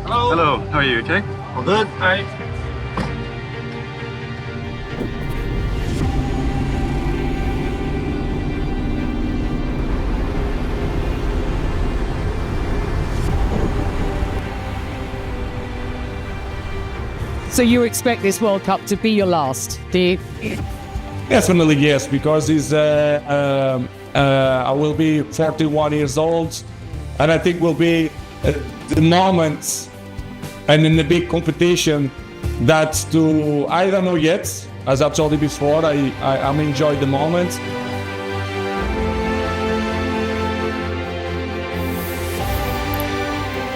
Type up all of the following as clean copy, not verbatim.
Hello, how are you? Okay? All good? Hi. So you expect this World Cup to be your last, do you? Definitely yes, because I will be 41 years old, and I think will be the moment, and in the big competition, that to I don't know yet. As I told you before, I'm enjoying the moment.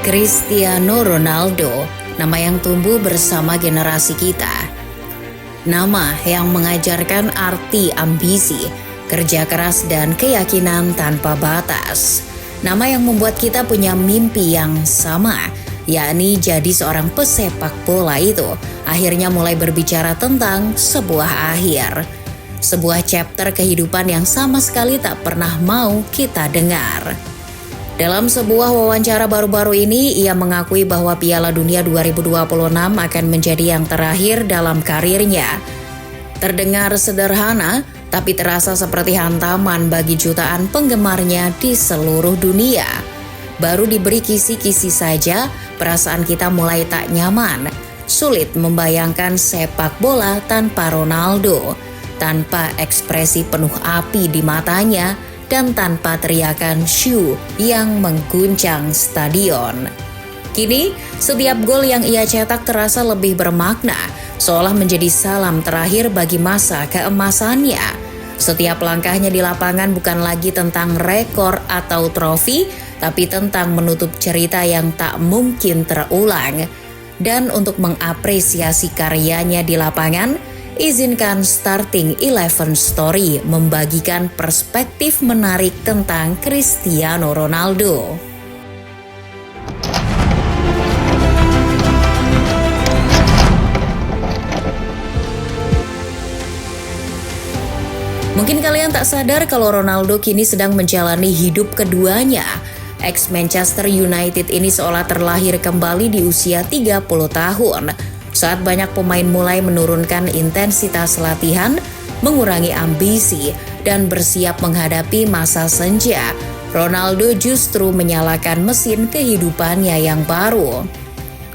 Cristiano Ronaldo, nama yang tumbuh bersama generasi kita. Nama yang mengajarkan arti ambisi, kerja keras dan keyakinan tanpa batas. Nama yang membuat kita punya mimpi yang sama, yakni jadi seorang pesepak bola itu akhirnya mulai berbicara tentang sebuah akhir. Sebuah chapter kehidupan yang sama sekali tak pernah mau kita dengar. Dalam sebuah wawancara baru-baru ini, ia mengakui bahwa Piala Dunia 2026 akan menjadi yang terakhir dalam karirnya. Terdengar sederhana, tapi terasa seperti hantaman bagi jutaan penggemarnya di seluruh dunia. Baru diberi kisi-kisi saja, perasaan kita mulai tak nyaman. Sulit membayangkan sepak bola tanpa Ronaldo, tanpa ekspresi penuh api di matanya, dan tanpa teriakan "shoo" yang mengguncang stadion. Kini, setiap gol yang ia cetak terasa lebih bermakna, seolah menjadi salam terakhir bagi masa keemasannya. Setiap langkahnya di lapangan bukan lagi tentang rekor atau trofi, tapi tentang menutup cerita yang tak mungkin terulang. Dan untuk mengapresiasi karyanya di lapangan, izinkan Starting 11 Story membagikan perspektif menarik tentang Cristiano Ronaldo. Mungkin kalian tak sadar kalau Ronaldo kini sedang menjalani hidup keduanya. Ex-Manchester United ini seolah terlahir kembali di usia 30 tahun. Saat banyak pemain mulai menurunkan intensitas latihan, mengurangi ambisi, dan bersiap menghadapi masa senja, Ronaldo justru menyalakan mesin kehidupannya yang baru.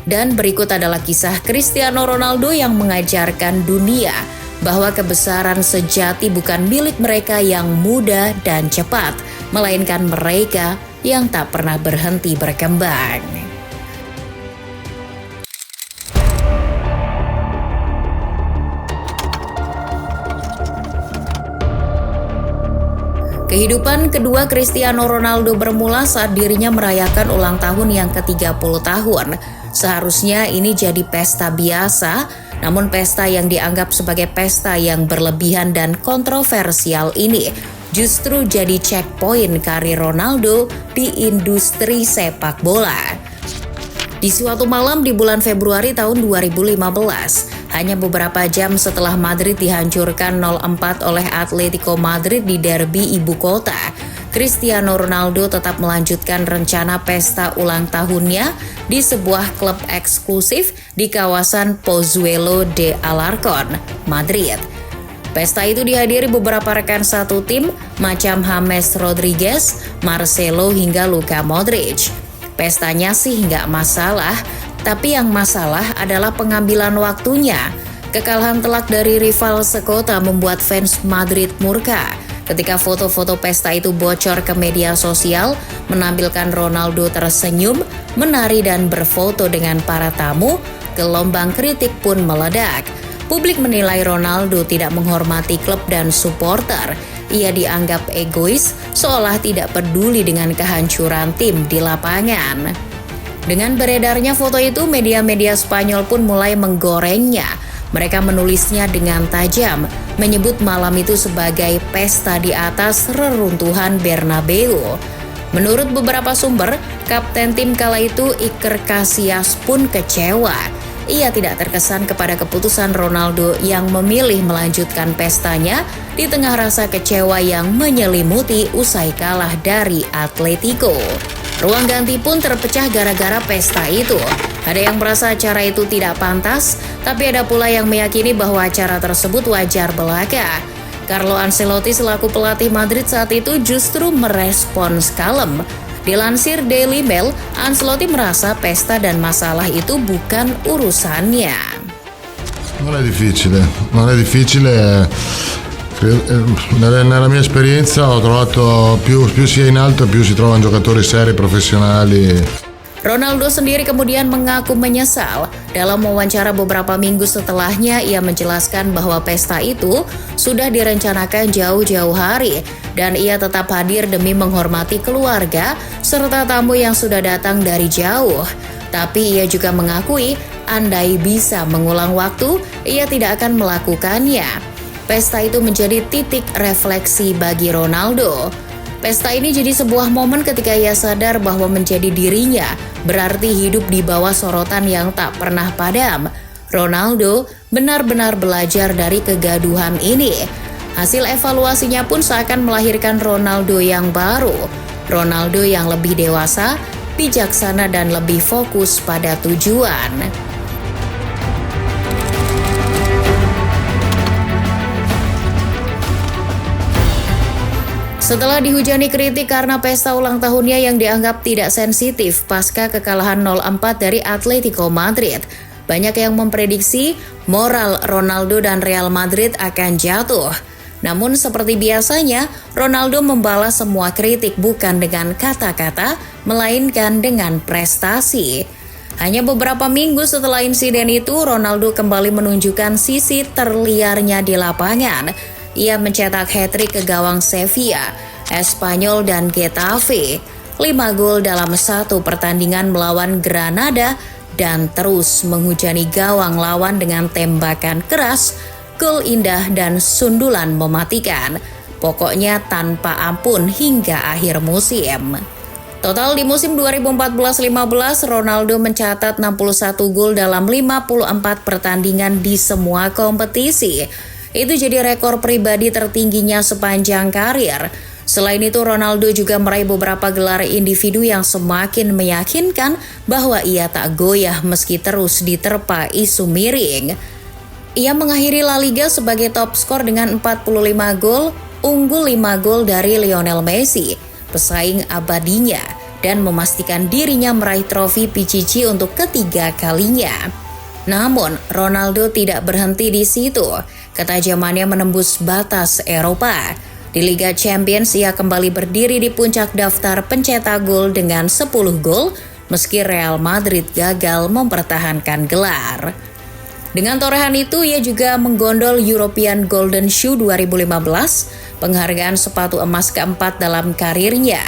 Dan berikut adalah kisah Cristiano Ronaldo yang mengajarkan dunia bahwa kebesaran sejati bukan milik mereka yang muda dan cepat, melainkan mereka yang tak pernah berhenti berkembang. Kehidupan kedua Cristiano Ronaldo bermula saat dirinya merayakan ulang tahun yang ke-30 tahun. Seharusnya ini jadi pesta biasa, namun pesta yang dianggap sebagai pesta yang berlebihan dan kontroversial ini justru jadi checkpoint karir Ronaldo di industri sepak bola. Di suatu malam di bulan Februari tahun 2015, hanya beberapa jam setelah Madrid dihancurkan 0-4 oleh Atletico Madrid di derby ibu kota, Cristiano Ronaldo tetap melanjutkan rencana pesta ulang tahunnya di sebuah klub eksklusif di kawasan Pozuelo de Alarcón, Madrid. Pesta itu dihadiri beberapa rekan satu tim macam James Rodriguez, Marcelo hingga Luka Modric. Pestanya sih nggak masalah, tapi yang masalah adalah pengambilan waktunya. Kekalahan telak dari rival sekota membuat fans Madrid murka ketika foto-foto pesta itu bocor ke media sosial, menampilkan Ronaldo tersenyum, menari dan berfoto dengan para tamu. Gelombang kritik pun meledak. Publik menilai Ronaldo tidak menghormati klub dan supporter. Ia dianggap egois, seolah tidak peduli dengan kehancuran tim di lapangan. Dengan beredarnya foto itu, media-media Spanyol pun mulai menggorengnya. Mereka menulisnya dengan tajam, menyebut malam itu sebagai pesta di atas reruntuhan Bernabeu. Menurut beberapa sumber, kapten tim kala itu Iker Casillas pun kecewa. Ia tidak terkesan kepada keputusan Ronaldo yang memilih melanjutkan pestanya di tengah rasa kecewa yang menyelimuti usai kalah dari Atletico. Ruang ganti pun terpecah gara-gara pesta itu. Ada yang merasa acara itu tidak pantas, tapi ada pula yang meyakini bahwa acara tersebut wajar belaka. Carlo Ancelotti selaku pelatih Madrid saat itu justru merespons kalem. Dilansir Daily Mail, Ancelotti merasa pesta dan masalah itu bukan urusannya. Non è difficile. Nella mia esperienza ho trovato più si è in alto più si trovano giocatori seri professionali. Ronaldo sendiri kemudian mengaku menyesal. Dalam wawancara beberapa minggu setelahnya, ia menjelaskan bahwa pesta itu sudah direncanakan jauh-jauh hari dan ia tetap hadir demi menghormati keluarga serta tamu yang sudah datang dari jauh. Tapi ia juga mengakui andai bisa mengulang waktu, ia tidak akan melakukannya. Pesta itu menjadi titik refleksi bagi Ronaldo. Pesta ini jadi sebuah momen ketika ia sadar bahwa menjadi dirinya berarti hidup di bawah sorotan yang tak pernah padam. Ronaldo benar-benar belajar dari kegaduhan ini. Hasil evaluasinya pun seakan melahirkan Ronaldo yang baru. Ronaldo yang lebih dewasa, bijaksana dan lebih fokus pada tujuan. Setelah dihujani kritik karena pesta ulang tahunnya yang dianggap tidak sensitif pasca kekalahan 0-4 dari Atletico Madrid, banyak yang memprediksi moral Ronaldo dan Real Madrid akan jatuh. Namun seperti biasanya, Ronaldo membalas semua kritik bukan dengan kata-kata, melainkan dengan prestasi. Hanya beberapa minggu setelah insiden itu, Ronaldo kembali menunjukkan sisi terliarnya di lapangan. Ia mencetak hat-trick ke gawang Sevilla, Espanyol dan Getafe, 5 gol dalam satu pertandingan melawan Granada dan terus menghujani gawang lawan dengan tembakan keras, gol indah dan sundulan mematikan. Pokoknya tanpa ampun hingga akhir musim. Total di musim 2014-15, Ronaldo mencatat 61 gol dalam 54 pertandingan di semua kompetisi. Itu jadi rekor pribadi tertingginya sepanjang karir. Selain itu, Ronaldo juga meraih beberapa gelar individu yang semakin meyakinkan bahwa ia tak goyah meski terus diterpa isu miring. Ia mengakhiri La Liga sebagai top skor dengan 45 gol, unggul 5 gol dari Lionel Messi, pesaing abadinya, dan memastikan dirinya meraih trofi Pichichi untuk ketiga kalinya. Namun, Ronaldo tidak berhenti di situ. Ketajamannya menembus batas Eropa. Di Liga Champions, ia kembali berdiri di puncak daftar pencetak gol dengan 10 gol, meski Real Madrid gagal mempertahankan gelar. Dengan torehan itu, ia juga menggondol European Golden Shoe 2015, penghargaan sepatu emas keempat dalam karirnya.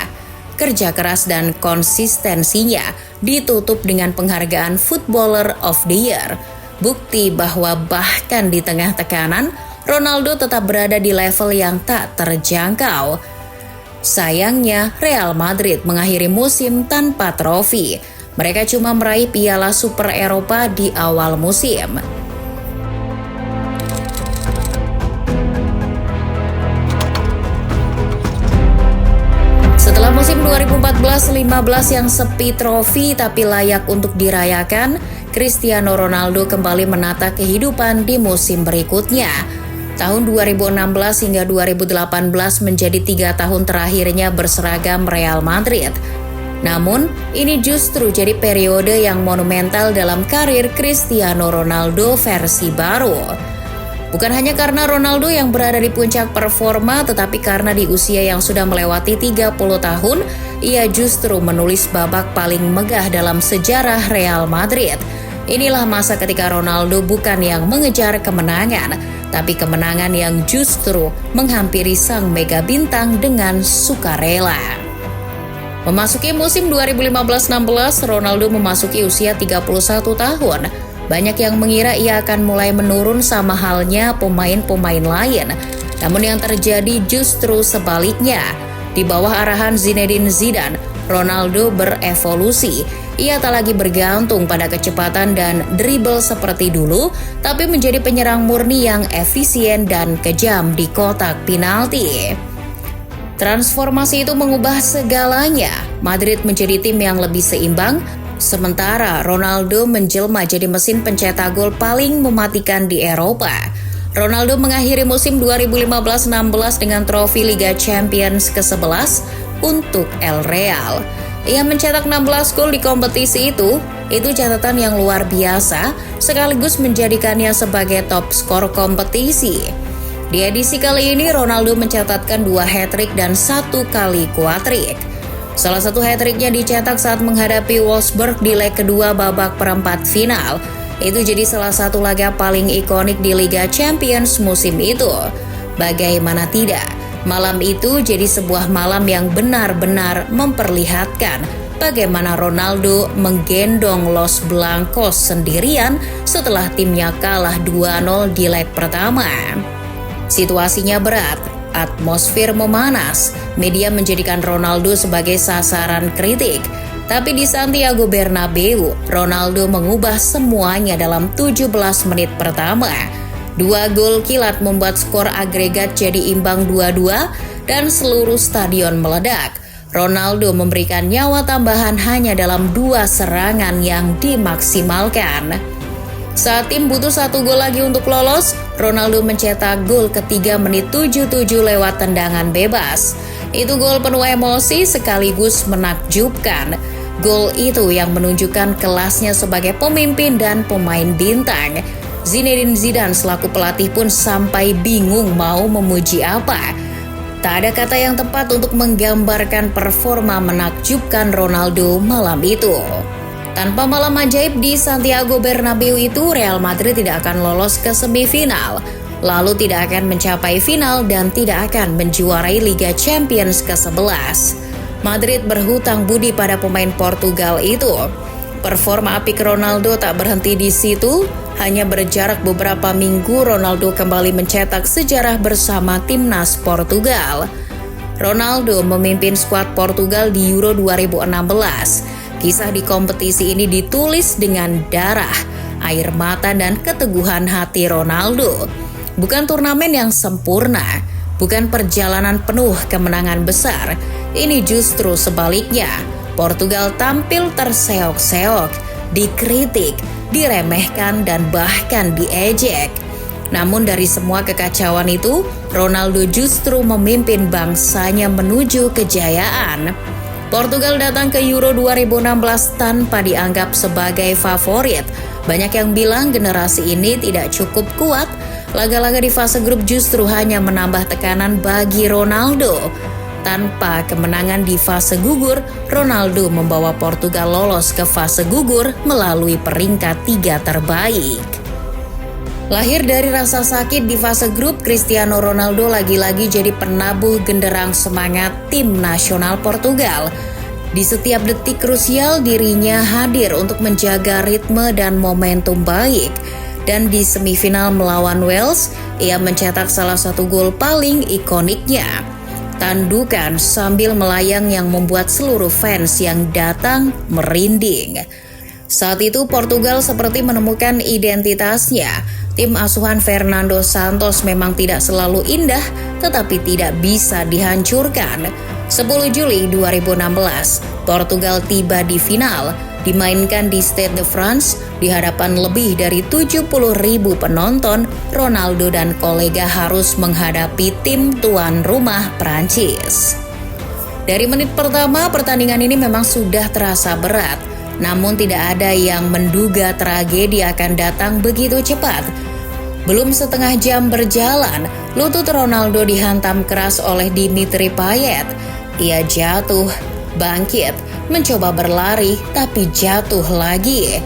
Kerja keras dan konsistensinya ditutup dengan penghargaan Footballer of the Year. Bukti bahwa bahkan di tengah tekanan, Ronaldo tetap berada di level yang tak terjangkau. Sayangnya, Real Madrid mengakhiri musim tanpa trofi. Mereka cuma meraih Piala Super Eropa di awal musim. Setelah musim 2014-15 yang sepi trofi tapi layak untuk dirayakan, Cristiano Ronaldo kembali menata kehidupan di musim berikutnya. Tahun 2016 hingga 2018 menjadi 3 tahun terakhirnya berseragam Real Madrid. Namun, ini justru jadi periode yang monumental dalam karir Cristiano Ronaldo versi baru. Bukan hanya karena Ronaldo yang berada di puncak performa, tetapi karena di usia yang sudah melewati 30 tahun, ia justru menulis babak paling megah dalam sejarah Real Madrid. Inilah masa ketika Ronaldo bukan yang mengejar kemenangan, tapi kemenangan yang justru menghampiri sang mega bintang dengan sukarela. Memasuki musim 2015-16, Ronaldo memasuki usia 31 tahun. Banyak yang mengira ia akan mulai menurun sama halnya pemain-pemain lain. Namun yang terjadi justru sebaliknya. Di bawah arahan Zinedine Zidane, Ronaldo berevolusi. Ia tak lagi bergantung pada kecepatan dan dribble seperti dulu, tapi menjadi penyerang murni yang efisien dan kejam di kotak penalti. Transformasi itu mengubah segalanya. Madrid menjadi tim yang lebih seimbang, Sementara Ronaldo menjelma jadi mesin pencetak gol paling mematikan di Eropa. Ronaldo mengakhiri musim 2015-16 dengan trofi Liga Champions ke-11 untuk El Real. Ia mencetak 16 gol di kompetisi itu catatan yang luar biasa sekaligus menjadikannya sebagai top skor kompetisi. Di edisi kali ini Ronaldo mencatatkan 2 hat-trick dan 1 kali quad-trick. Salah satu hat-tricknya dicetak saat menghadapi Wolfsburg di leg kedua babak perempat final. Itu jadi salah satu laga paling ikonik di Liga Champions musim itu. Bagaimana tidak, malam itu jadi sebuah malam yang benar-benar memperlihatkan bagaimana Ronaldo menggendong Los Blancos sendirian setelah timnya kalah 2-0 di leg pertama. Situasinya berat, atmosfer memanas, media menjadikan Ronaldo sebagai sasaran kritik. Tapi di Santiago Bernabeu, Ronaldo mengubah semuanya dalam 17 menit pertama. 2 gol kilat membuat skor agregat jadi imbang 2-2 dan seluruh stadion meledak. Ronaldo memberikan nyawa tambahan hanya dalam 2 serangan yang dimaksimalkan. Saat tim butuh 1 gol lagi untuk lolos, Ronaldo mencetak gol ketiga menit 77 lewat tendangan bebas. Itu gol penuh emosi sekaligus menakjubkan. Gol itu yang menunjukkan kelasnya sebagai pemimpin dan pemain bintang. Zinedine Zidane selaku pelatih pun sampai bingung mau memuji apa. Tak ada kata yang tepat untuk menggambarkan performa menakjubkan Ronaldo malam itu. Tanpa malam ajaib di Santiago Bernabeu itu, Real Madrid tidak akan lolos ke semifinal, lalu tidak akan mencapai final dan tidak akan menjuarai Liga Champions ke-11. Madrid berhutang budi pada pemain Portugal itu. Performa apik Ronaldo tak berhenti di situ, hanya berjarak beberapa minggu Ronaldo kembali mencetak sejarah bersama timnas Portugal. Ronaldo memimpin skuad Portugal di Euro 2016. Kisah di kompetisi ini ditulis dengan darah, air mata, dan keteguhan hati Ronaldo. Bukan turnamen yang sempurna, bukan perjalanan penuh kemenangan besar. Ini justru sebaliknya. Portugal tampil terseok-seok, dikritik, diremehkan, dan bahkan diejek. Namun dari semua kekacauan itu, Ronaldo justru memimpin bangsanya menuju kejayaan. Portugal datang ke Euro 2016 tanpa dianggap sebagai favorit. Banyak yang bilang generasi ini tidak cukup kuat. Laga-laga di fase grup justru hanya menambah tekanan bagi Ronaldo. Tanpa kemenangan di fase gugur, Ronaldo membawa Portugal lolos ke fase gugur melalui peringkat 3 terbaik. Lahir dari rasa sakit di fase grup, Cristiano Ronaldo lagi-lagi jadi penabuh genderang semangat tim nasional Portugal. Di setiap detik krusial dirinya hadir untuk menjaga ritme dan momentum baik. Dan di semifinal melawan Wales, ia mencetak salah satu gol paling ikoniknya. Tandukan sambil melayang yang membuat seluruh fans yang datang merinding. Saat itu Portugal seperti menemukan identitasnya. Tim asuhan Fernando Santos memang tidak selalu indah, tetapi tidak bisa dihancurkan. 10 Juli 2016, Portugal tiba di final, dimainkan di Stade de France di hadapan lebih dari 70.000 penonton. Ronaldo dan kolega harus menghadapi tim tuan rumah Prancis. Dari menit pertama, pertandingan ini memang sudah terasa berat. Namun tidak ada yang menduga tragedi akan datang begitu cepat. Belum setengah jam berjalan, lutut Ronaldo dihantam keras oleh Dimitri Payet. Ia jatuh, bangkit, mencoba berlari, tapi jatuh lagi.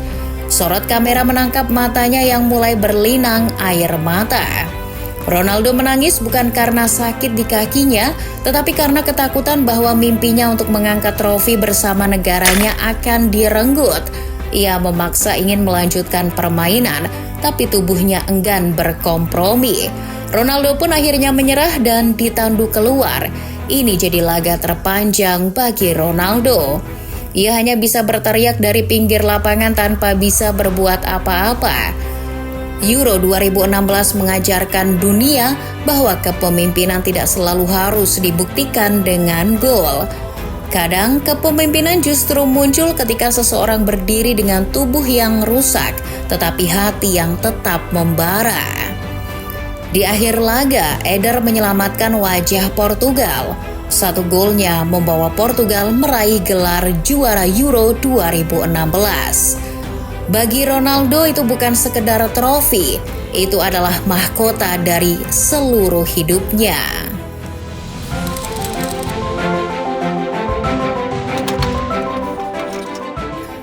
Sorot kamera menangkap matanya yang mulai berlinang air mata. Ronaldo menangis bukan karena sakit di kakinya, tetapi karena ketakutan bahwa mimpinya untuk mengangkat trofi bersama negaranya akan direnggut. Ia memaksa ingin melanjutkan permainan, tapi tubuhnya enggan berkompromi. Ronaldo pun akhirnya menyerah dan ditandu keluar. Ini jadi laga terpanjang bagi Ronaldo. Ia hanya bisa berteriak dari pinggir lapangan tanpa bisa berbuat apa-apa. Euro 2016 mengajarkan dunia bahwa kepemimpinan tidak selalu harus dibuktikan dengan gol. Kadang kepemimpinan justru muncul ketika seseorang berdiri dengan tubuh yang rusak, tetapi hati yang tetap membara. Di akhir laga, Eder menyelamatkan wajah Portugal. 1 golnya membawa Portugal meraih gelar juara Euro 2016. Bagi Ronaldo itu bukan sekedar trofi, itu adalah mahkota dari seluruh hidupnya.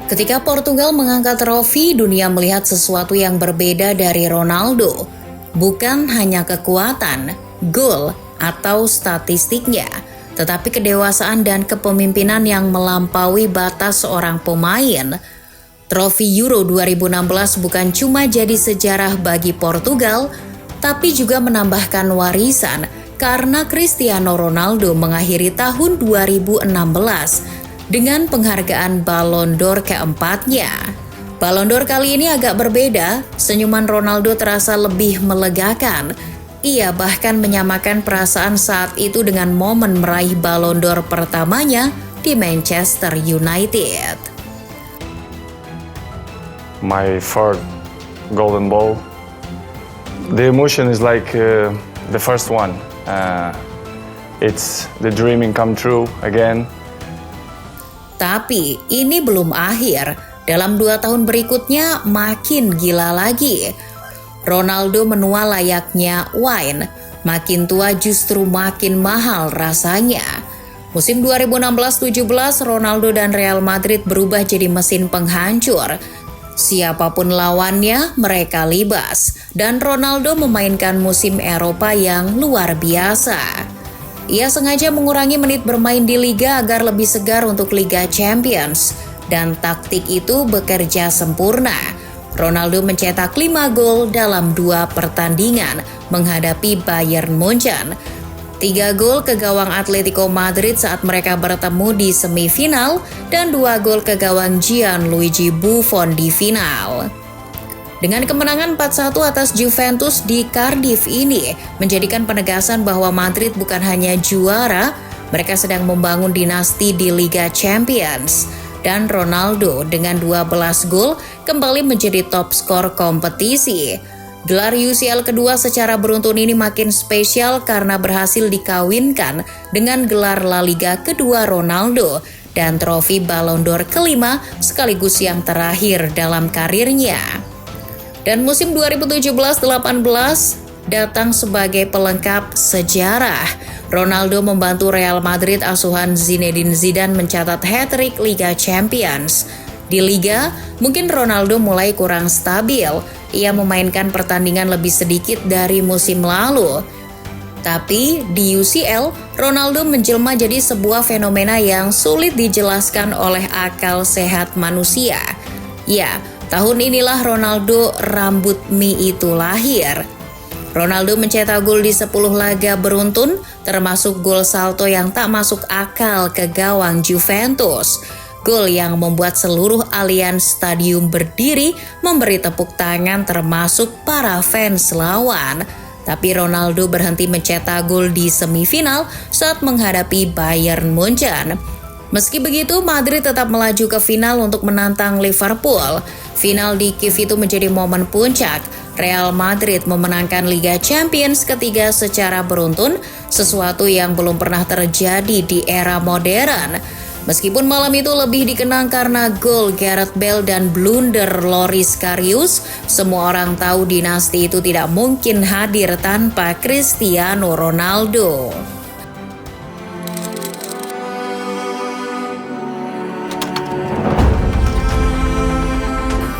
Ketika Portugal mengangkat trofi, dunia melihat sesuatu yang berbeda dari Ronaldo. Bukan hanya kekuatan, gol, atau statistiknya, tetapi kedewasaan dan kepemimpinan yang melampaui batas seorang pemain. Trofi Euro 2016 bukan cuma jadi sejarah bagi Portugal, tapi juga menambahkan warisan karena Cristiano Ronaldo mengakhiri tahun 2016 dengan penghargaan Ballon d'Or keempatnya. Ballon d'Or kali ini agak berbeda, senyuman Ronaldo terasa lebih melegakan. Ia bahkan menyamakan perasaan saat itu dengan momen meraih Ballon d'Or pertamanya di Manchester United. My third golden ball. The emotion is like the first one. It's the dreaming come true again. Tapi ini belum akhir. Dalam 2 tahun berikutnya makin gila lagi. Ronaldo menua layaknya wine. Makin tua justru makin mahal rasanya. Musim 2016-17 Ronaldo dan Real Madrid berubah jadi mesin penghancur. Siapapun lawannya, mereka libas. Dan Ronaldo memainkan musim Eropa yang luar biasa. Ia sengaja mengurangi menit bermain di Liga agar lebih segar untuk Liga Champions. Dan taktik itu bekerja sempurna. Ronaldo mencetak 5 gol dalam 2 pertandingan menghadapi Bayern Munchen. 3 gol ke gawang Atletico Madrid saat mereka bertemu di semifinal dan 2 gol ke gawang Gianluigi Buffon di final. Dengan kemenangan 4-1 atas Juventus di Cardiff ini menjadikan penegasan bahwa Madrid bukan hanya juara, mereka sedang membangun dinasti di Liga Champions. Dan Ronaldo dengan 12 gol kembali menjadi top skor kompetisi. Gelar UCL kedua secara beruntun ini makin spesial karena berhasil dikawinkan dengan gelar La Liga kedua Ronaldo dan trofi Ballon d'Or kelima sekaligus yang terakhir dalam karirnya. Dan musim 2017-18 datang sebagai pelengkap sejarah. Ronaldo membantu Real Madrid asuhan Zinedine Zidane mencatat hat-trick Liga Champions. Di Liga, mungkin Ronaldo mulai kurang stabil. Ia memainkan pertandingan lebih sedikit dari musim lalu. Tapi di UCL, Ronaldo menjelma jadi sebuah fenomena yang sulit dijelaskan oleh akal sehat manusia. Ya, tahun inilah Ronaldo rambut mie itu lahir. Ronaldo mencetak gol di 10 laga beruntun, termasuk gol salto yang tak masuk akal ke gawang Juventus. Gol yang membuat seluruh Allianz Stadium berdiri memberi tepuk tangan termasuk para fans lawan. Tapi Ronaldo berhenti mencetak gol di semifinal saat menghadapi Bayern Munchen. Meski begitu, Madrid tetap melaju ke final untuk menantang Liverpool. Final di Kiev itu menjadi momen puncak. Real Madrid memenangkan Liga Champions ketiga secara beruntun, sesuatu yang belum pernah terjadi di era modern. Meskipun malam itu lebih dikenang karena gol Gareth Bale dan blunder Loris Karius, semua orang tahu dinasti itu tidak mungkin hadir tanpa Cristiano Ronaldo.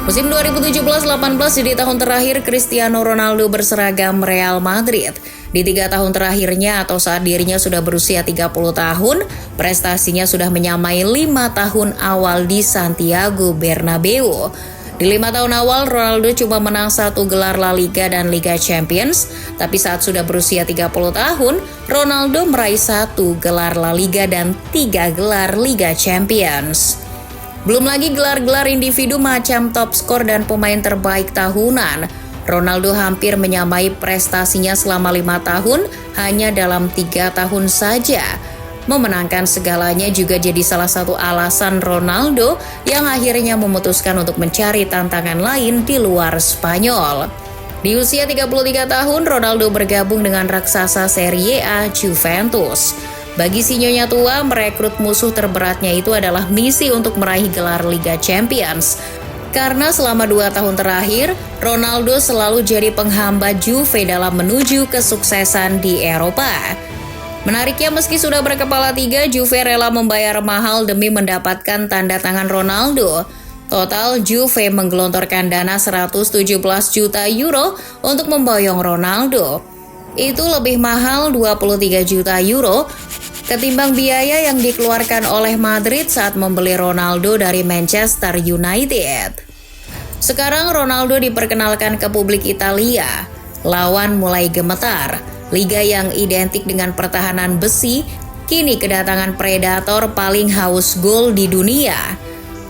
Musim 2017-18 di tahun terakhir Cristiano Ronaldo berseragam Real Madrid. Di 3 tahun terakhirnya atau saat dirinya sudah berusia 30 tahun, prestasinya sudah menyamai 5 tahun awal di Santiago Bernabeu. Di 5 tahun awal, Ronaldo cuma menang 1 gelar La Liga dan Liga Champions, tapi saat sudah berusia 30 tahun, Ronaldo meraih 1 gelar La Liga dan 3 gelar Liga Champions. Belum lagi gelar-gelar individu macam top skor dan pemain terbaik tahunan. Ronaldo hampir menyamai prestasinya selama 5 tahun hanya dalam 3 tahun saja. Memenangkan segalanya juga jadi salah satu alasan Ronaldo yang akhirnya memutuskan untuk mencari tantangan lain di luar Spanyol. Di usia 33 tahun, Ronaldo bergabung dengan raksasa Serie A Juventus. Bagi si nyonya tua, merekrut musuh terberatnya itu adalah misi untuk meraih gelar Liga Champions. Karena selama 2 tahun terakhir, Ronaldo selalu jadi penghambat Juve dalam menuju kesuksesan di Eropa. Menariknya, meski sudah berkepala 3, Juve rela membayar mahal demi mendapatkan tanda tangan Ronaldo. Total, Juve menggelontorkan dana 117 juta euro untuk memboyong Ronaldo. Itu lebih mahal 23 juta euro ketimbang biaya yang dikeluarkan oleh Madrid saat membeli Ronaldo dari Manchester United. Sekarang Ronaldo diperkenalkan ke publik Italia. Lawan mulai gemetar. Liga yang identik dengan pertahanan besi, kini kedatangan predator paling haus gol di dunia.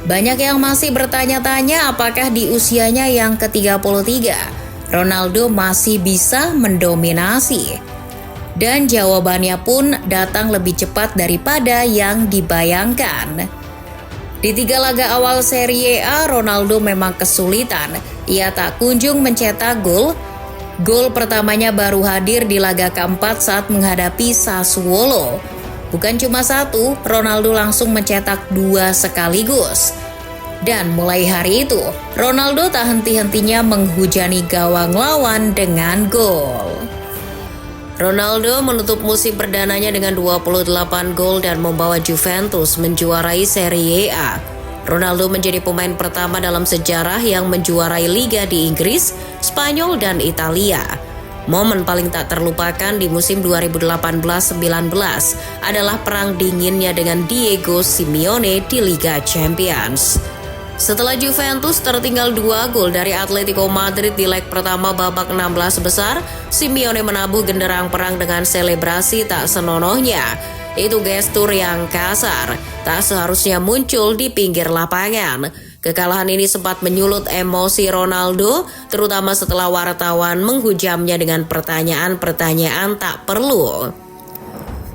Banyak yang masih bertanya-tanya apakah di usianya yang ke-33, Ronaldo masih bisa mendominasi. Dan jawabannya pun datang lebih cepat daripada yang dibayangkan. Di 3 laga awal Serie A, Ronaldo memang kesulitan. Ia tak kunjung mencetak gol. Gol pertamanya baru hadir di laga keempat saat menghadapi Sassuolo. Bukan cuma 1, Ronaldo langsung mencetak 2 sekaligus. Dan mulai hari itu, Ronaldo tak henti-hentinya menghujani gawang lawan dengan gol. Ronaldo menutup musim perdananya dengan 28 gol dan membawa Juventus menjuarai Serie A. Ronaldo menjadi pemain pertama dalam sejarah yang menjuarai liga di Inggris, Spanyol, dan Italia. Momen paling tak terlupakan di musim 2018-19 adalah perang dinginnya dengan Diego Simeone di Liga Champions. Setelah Juventus tertinggal 2 gol dari Atletico Madrid di leg pertama babak 16 besar, Simeone menabuh genderang perang dengan selebrasi tak senonohnya. Itu gestur yang kasar, tak seharusnya muncul di pinggir lapangan. Kekalahan ini sempat menyulut emosi Ronaldo, terutama setelah wartawan menghujamnya dengan pertanyaan-pertanyaan tak perlu.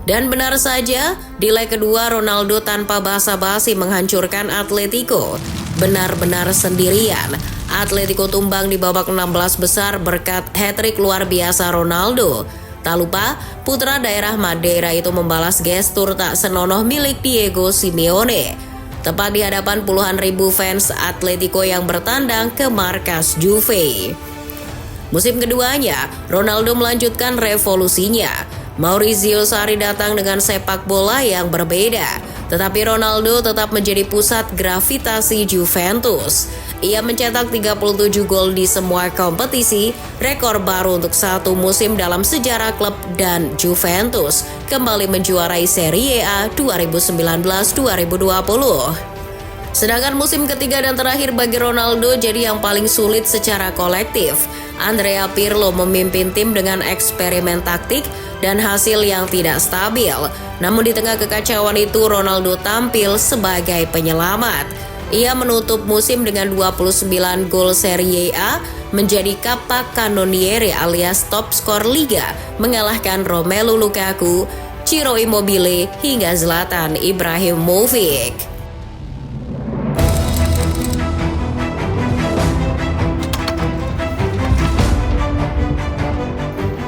Dan benar saja, di leg kedua Ronaldo tanpa basa-basi menghancurkan Atletico. Benar-benar sendirian, Atletico tumbang di babak 16 besar berkat hat-trick luar biasa Ronaldo. Tak lupa, putra daerah Madeira itu membalas gestur tak senonoh milik Diego Simeone, tepat di hadapan puluhan ribu fans Atletico yang bertandang ke markas Juve. Musim keduanya, Ronaldo melanjutkan revolusinya. Maurizio Sarri datang dengan sepak bola yang berbeda, tetapi Ronaldo tetap menjadi pusat gravitasi Juventus. Ia mencetak 37 gol di semua kompetisi, rekor baru untuk satu musim dalam sejarah klub, dan Juventus kembali menjuarai Serie A 2019-2020. Sedangkan musim ketiga dan terakhir bagi Ronaldo jadi yang paling sulit secara kolektif. Andrea Pirlo memimpin tim dengan eksperimen taktik dan hasil yang tidak stabil. Namun di tengah kekacauan itu, Ronaldo tampil sebagai penyelamat. Ia menutup musim dengan 29 gol Serie A, menjadi capocannoniere alias top skor liga, mengalahkan Romelu Lukaku, Ciro Immobile, hingga Zlatan Ibrahimovic.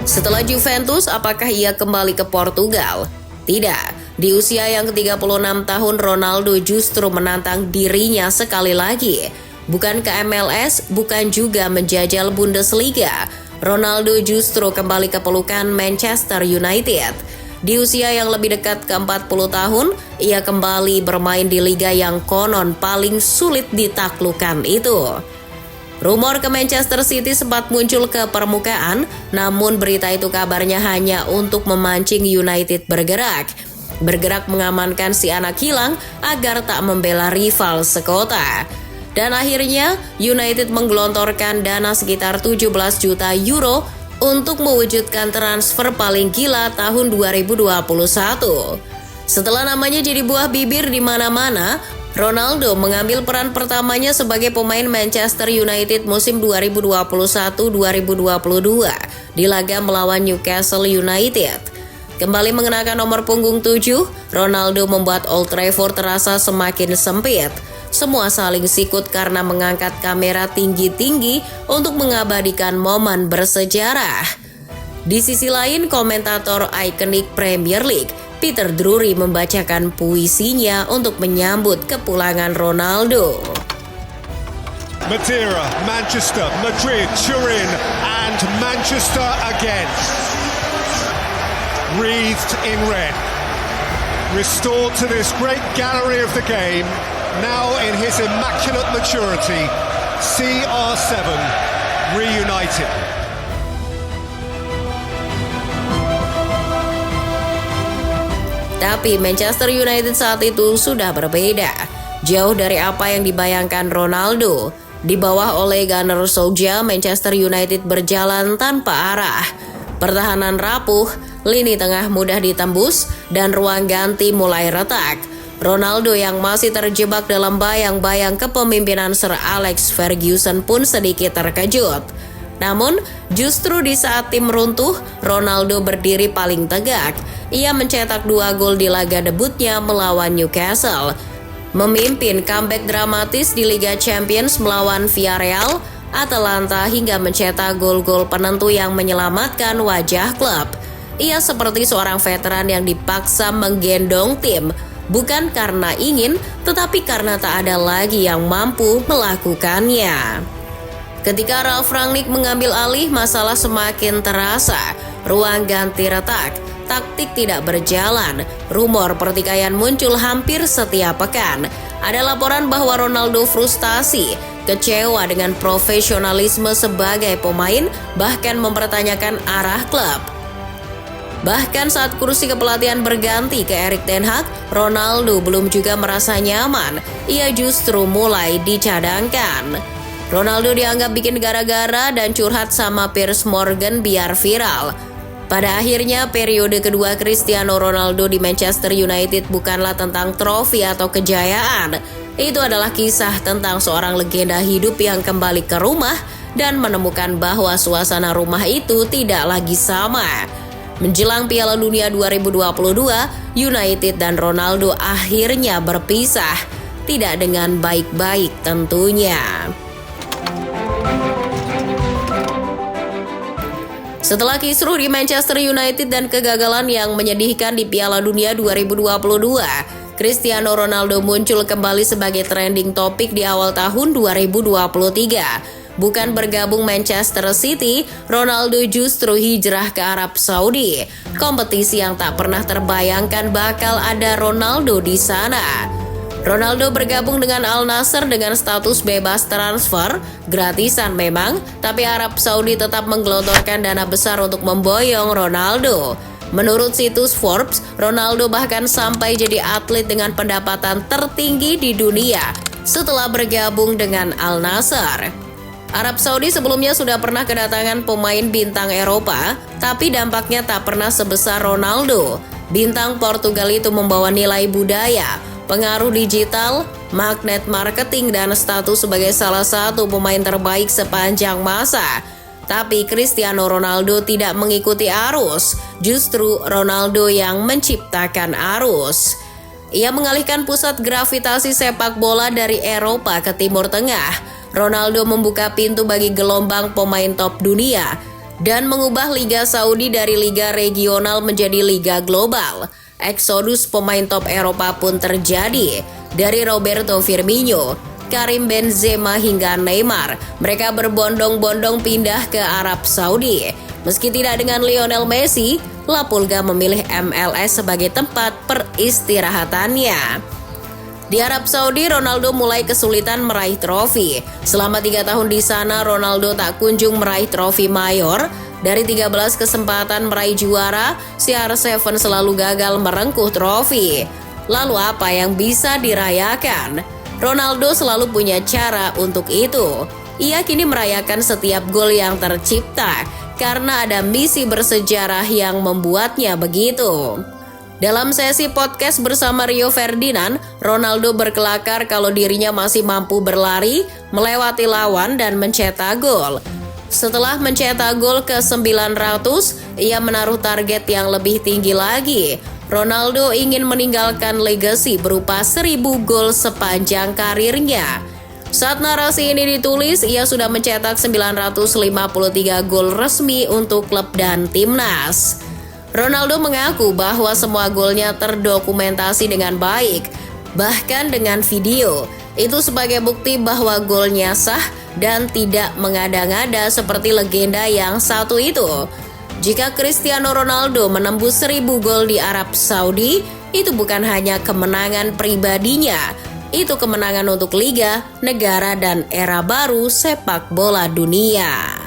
Setelah Juventus, apakah ia kembali ke Portugal? Tidak. Di usia yang ke-36 tahun, Ronaldo justru menantang dirinya sekali lagi. Bukan ke MLS, bukan juga menjajal Bundesliga. Ronaldo justru kembali ke pelukan Manchester United. Di usia yang lebih dekat ke 40 tahun, ia kembali bermain di liga yang konon paling sulit ditaklukkan itu. Rumor ke Manchester City sempat muncul ke permukaan, namun berita itu kabarnya hanya untuk memancing United bergerak mengamankan si anak hilang agar tak membela rival sekota. Dan akhirnya United menggelontorkan dana sekitar 17 juta euro untuk mewujudkan transfer paling gila tahun 2021. Setelah namanya jadi buah bibir di mana-mana, Ronaldo mengambil peran pertamanya sebagai pemain Manchester United musim 2021-2022 di laga melawan Newcastle United. Kembali mengenakan nomor punggung 7, Ronaldo membuat Old Trafford terasa semakin sempit. Semua saling sikut karena mengangkat kamera tinggi-tinggi untuk mengabadikan momen bersejarah. Di sisi lain, komentator ikonik Premier League, Peter Drury membacakan puisinya untuk menyambut kepulangan Ronaldo. Madeira, Manchester, Madrid, Turin, and Manchester again. Wreathed in red. Restored to this great gallery of the game, now in his immaculate maturity, CR7 reunited. Tapi Manchester United saat itu sudah berbeda. Jauh dari apa yang dibayangkan Ronaldo. Di bawah Ole Gunnar Solskjaer, Manchester United berjalan tanpa arah. Pertahanan rapuh, lini tengah mudah ditembus, dan ruang ganti mulai retak. Ronaldo yang masih terjebak dalam bayang-bayang kepemimpinan Sir Alex Ferguson pun sedikit terkejut. Namun, justru di saat tim runtuh, Ronaldo berdiri paling tegak. Ia mencetak 2 gol di laga debutnya melawan Newcastle. Memimpin comeback dramatis di Liga Champions melawan Villarreal, Atalanta hingga mencetak gol-gol penentu yang menyelamatkan wajah klub. Ia seperti seorang veteran yang dipaksa menggendong tim, bukan karena ingin, tetapi karena tak ada lagi yang mampu melakukannya. Ketika Ralf Rangnick mengambil alih, masalah semakin terasa. Ruang ganti retak, taktik tidak berjalan, rumor pertikaian muncul hampir setiap pekan. Ada laporan bahwa Ronaldo frustasi, kecewa dengan profesionalisme sebagai pemain, bahkan mempertanyakan arah klub. Bahkan saat kursi kepelatihan berganti ke Erik ten Hag, Ronaldo belum juga merasa nyaman. Ia justru mulai dicadangkan. Ronaldo dianggap bikin gara-gara dan curhat sama Piers Morgan biar viral. Pada akhirnya, periode kedua Cristiano Ronaldo di Manchester United bukanlah tentang trofi atau kejayaan. Itu adalah kisah tentang seorang legenda hidup yang kembali ke rumah dan menemukan bahwa suasana rumah itu tidak lagi sama. Menjelang Piala Dunia 2022, United dan Ronaldo akhirnya berpisah. Tidak dengan baik-baik tentunya. Setelah kisruh di Manchester United dan kegagalan yang menyedihkan di Piala Dunia 2022, Cristiano Ronaldo muncul kembali sebagai trending topik di awal tahun 2023. Bukan bergabung Manchester City, Ronaldo justru hijrah ke Arab Saudi. Kompetisi yang tak pernah terbayangkan bakal ada Ronaldo di sana. Ronaldo bergabung dengan Al Nassr dengan status bebas transfer, gratisan memang, tapi Arab Saudi tetap menggelontorkan dana besar untuk memboyong Ronaldo. Menurut situs Forbes, Ronaldo bahkan sampai jadi atlet dengan pendapatan tertinggi di dunia setelah bergabung dengan Al Nassr. Arab Saudi sebelumnya sudah pernah kedatangan pemain bintang Eropa, tapi dampaknya tak pernah sebesar Ronaldo. Bintang Portugal itu membawa nilai budaya, pengaruh digital, magnet marketing, dan status sebagai salah satu pemain terbaik sepanjang masa. Tapi Cristiano Ronaldo tidak mengikuti arus, justru Ronaldo yang menciptakan arus. Ia mengalihkan pusat gravitasi sepak bola dari Eropa ke Timur Tengah. Ronaldo membuka pintu bagi gelombang pemain top dunia dan mengubah Liga Saudi dari liga regional menjadi liga global. Eksodus pemain top Eropa pun terjadi, dari Roberto Firmino, Karim Benzema hingga Neymar. Mereka berbondong-bondong pindah ke Arab Saudi. Meski tidak dengan Lionel Messi, La Pulga memilih MLS sebagai tempat peristirahatannya. Di Arab Saudi, Ronaldo mulai kesulitan meraih trofi. Selama 3 tahun di sana, Ronaldo tak kunjung meraih trofi mayor. Dari 13 kesempatan meraih juara, CR7 selalu gagal merengkuh trofi. Lalu apa yang bisa dirayakan? Ronaldo selalu punya cara untuk itu. Ia kini merayakan setiap gol yang tercipta karena ada misi bersejarah yang membuatnya begitu. Dalam sesi podcast bersama Rio Ferdinand, Ronaldo berkelakar kalau dirinya masih mampu berlari, melewati lawan, dan mencetak gol. Setelah mencetak gol ke-900, ia menaruh target yang lebih tinggi lagi. Ronaldo ingin meninggalkan legasi berupa 1000 gol sepanjang karirnya. Saat narasi ini ditulis, ia sudah mencetak 953 gol resmi untuk klub dan timnas. Ronaldo mengaku bahwa semua golnya terdokumentasi dengan baik, bahkan dengan video. Itu sebagai bukti bahwa golnya sah dan tidak mengada-ngada seperti legenda yang satu itu. Jika Cristiano Ronaldo menembus 1000 gol di Arab Saudi, itu bukan hanya kemenangan pribadinya, itu kemenangan untuk liga, negara, dan era baru sepak bola dunia.